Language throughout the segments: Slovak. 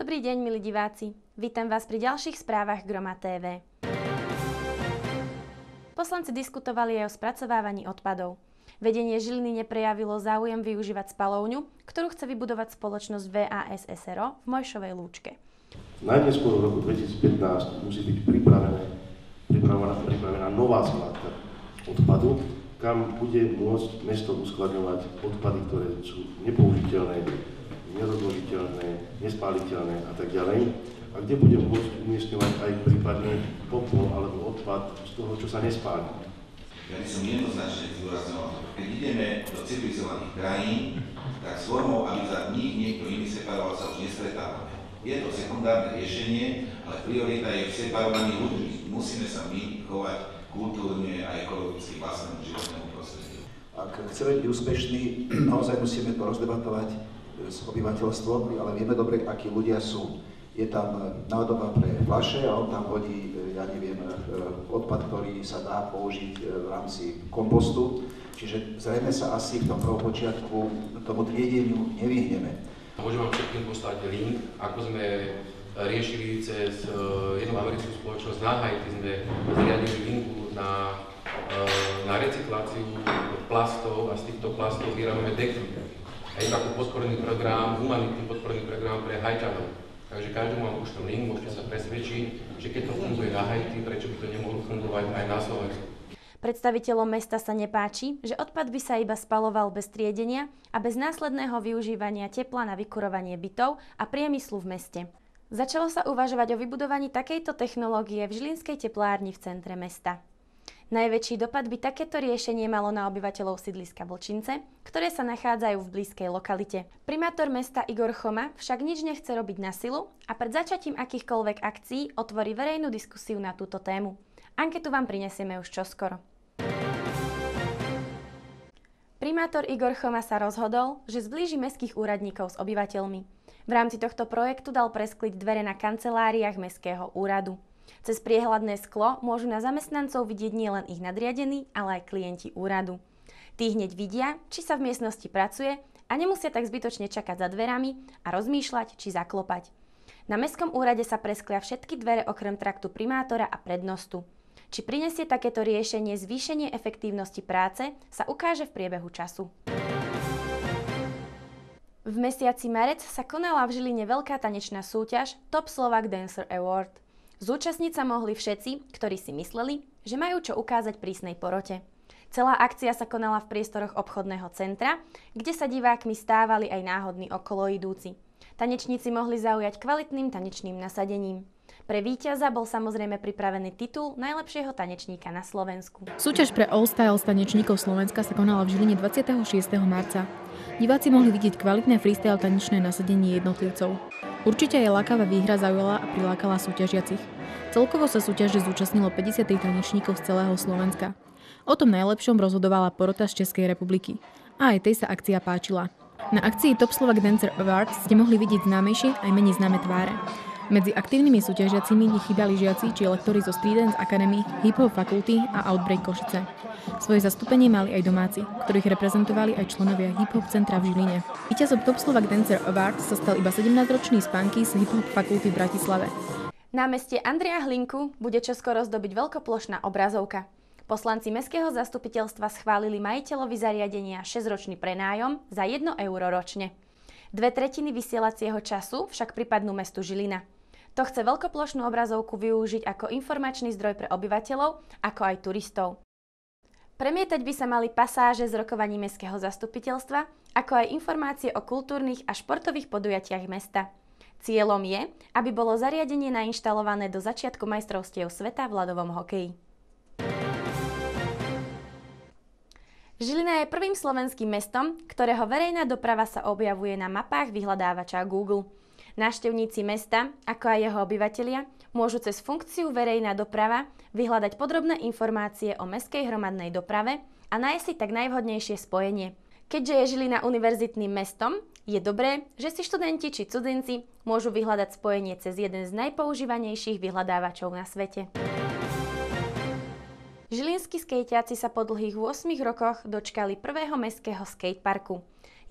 Dobrý deň, milí diváci. Vítam vás pri ďalších správach Groma TV. Poslanci diskutovali aj o spracovávaní odpadov. Vedenie Žiliny neprejavilo záujem využívať spaľovňu, ktorú chce vybudovať spoločnosť VAS SRO v Mojšovej Lúčke. Najneskôr v roku 2015 musí byť pripravená nová skládka odpadu, kam bude môcť mesto uskladňovať odpady, ktoré sú nepoužiteľné, nerozložiteľné, nespáliteľné a tak ďalej, a kde bude môcť umiestňovať aj prípadne popol alebo odpad z toho, čo sa nespáli. Ja by som jednoznačne zdôrazňoval, keď ideme do civilizovaných krajín, tak s formou, aby za nich niekto iný separoval, sa už nestretávame. Je to sekundárne riešenie, ale priorita je v separovaní ľudí. Musíme sa my chovať kultúrne a ekologicky vlastnému životnému prostrediu. Ak chceme byť úspešní, naozaj musíme to rozdebatovať s obyvateľstvom, ale vieme dobre, akí ľudia sú. Je tam nádoba pre fľaše a on tam hodí, odpad, ktorý sa dá použiť v rámci kompostu. Čiže zrejme sa asi v tom prvom počiatku tomu triedeniu nevyhneme. Môžem vám všetkým poslať link, ako sme riešili cez jednu americkú spoločnosť na Haiti, sme zriadili linku na recykláciu plastov a z týchto plastov vyrábame deky. A je taký podporný program, humanitný podporný program pre Haťanov. Takže každému vám už ten link, môžete sa presvedčiť, že keď to funguje na Haiti, prečo by to nemohlo fungovať aj na Slovensku. Predstaviteľom mesta sa nepáči, že odpad by sa iba spaľoval bez triedenia a bez následného využívania tepla na vykurovanie bytov a priemyslu v meste. Začalo sa uvažovať o vybudovaní takejto technológie v žilinskej teplárni v centre mesta. Najväčší dopad by takéto riešenie malo na obyvateľov sídliska Vlčince, ktoré sa nachádzajú v blízkej lokalite. Primátor mesta Igor Choma však nič nechce robiť na silu a pred začatím akýchkoľvek akcií otvorí verejnú diskusiu na túto tému. Anketu vám prinesieme už čoskoro. Primátor Igor Choma sa rozhodol, že zblíži mestských úradníkov s obyvateľmi. V rámci tohto projektu dal preskliť dvere na kanceláriách mestského úradu. Cez priehľadné sklo môžu na zamestnancov vidieť nielen ich nadriadení, ale aj klienti úradu. Tí hneď vidia, či sa v miestnosti pracuje a nemusia tak zbytočne čakať za dverami a rozmýšľať, či zaklopať. Na mestskom úrade sa presklia všetky dvere okrem traktu primátora a prednostu. Či prinesie takéto riešenie zvýšenie efektívnosti práce, sa ukáže v priebehu času. V mesiaci marec sa konala v Žiline veľká tanečná súťaž Top Slovak Dancer Award. Zúčastniť sa mohli všetci, ktorí si mysleli, že majú čo ukázať prísnej porote. Celá akcia sa konala v priestoroch obchodného centra, kde sa divákmi stávali aj náhodní okoloidúci. Tanečníci mohli zaujať kvalitným tanečným nasadením. Pre víťaza bol samozrejme pripravený titul najlepšieho tanečníka na Slovensku. Súťaž pre All Styles tanečníkov Slovenska sa konala v Žiline 26. marca. Diváci mohli vidieť kvalitné freestyle tanečné nasadenie jednotlivcov. Určite aj lákavá výhra zaujala a prilákala súťažiacich. Celkovo sa súťaže zúčastnilo 53 tanečníkov z celého Slovenska. O tom najlepšom rozhodovala porota z Českej republiky. A aj tej sa akcia páčila. Na akcii Top Slovak Dancer Awards ste mohli vidieť známejšie aj menej známe tváre. Medzi aktívnymi súťažiacimi nechýbali žiaci či lektori zo Street Dance Academy, Hip Hop fakulty a Outbreak Košice. Svoje zastúpenie mali aj domáci, ktorých reprezentovali aj členovia Hip Hop centra v Žiline. Víťazom Top Slovak Dancer Awards sa stal iba 17-ročný Spanky z Hip Hop fakulty v Bratislave. Na meste Andreja Hlinku bude čoskoro zdobiť veľkoplošná obrazovka. Poslanci mestského zastupiteľstva schválili majiteľovi zariadenia 6-ročný prenájom za 1 euro ročne. 2/3 vysielacieho času však pripadnú mestu Žilina. To chce veľkoplošnú obrazovku využiť ako informačný zdroj pre obyvateľov, ako aj turistov. Premietať by sa mali pasáže z rokovaní mestského zastupiteľstva, ako aj informácie o kultúrnych a športových podujatiach mesta. Cieľom je, aby bolo zariadenie nainštalované do začiatku majstrovstiev sveta v ľadovom hokeji. Žilina je prvým slovenským mestom, ktorého verejná doprava sa objavuje na mapách vyhľadávača Google. Návštevníci mesta, ako aj jeho obyvatelia, môžu cez funkciu verejná doprava vyhľadať podrobné informácie o mestskej hromadnej doprave a nájsť si tak najvhodnejšie spojenie. Keďže je Žilina univerzitným mestom, je dobré, že si študenti či cudzinci môžu vyhľadať spojenie cez jeden z najpoužívanejších vyhľadávačov na svete. Žilinskí skejťáci sa po dlhých 8 rokoch dočkali prvého mestského skateparku.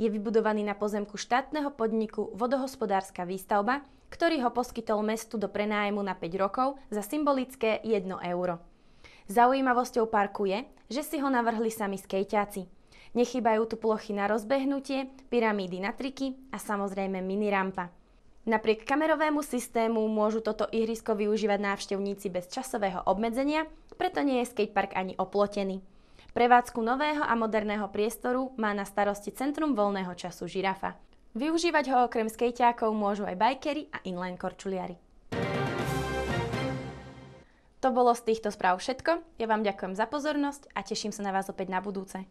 Je vybudovaný na pozemku štátneho podniku Vodohospodárska výstavba, ktorý ho poskytol mestu do prenájmu na 5 rokov za symbolické 1 euro. Zaujímavosťou parku je, že si ho navrhli sami skejťáci. Nechýbajú tu plochy na rozbehnutie, pyramídy na triky a samozrejme mini rampa. Napriek kamerovému systému môžu toto ihrisko využívať návštevníci bez časového obmedzenia, preto nie je skatepark ani oplotený. Prevádzku nového a moderného priestoru má na starosti Centrum voľného času Žirafa. Využívať ho okrem skejťákov môžu aj bajkeri a inline korčuliari. To bolo z týchto správ všetko. Ja vám ďakujem za pozornosť a teším sa na vás opäť na budúce.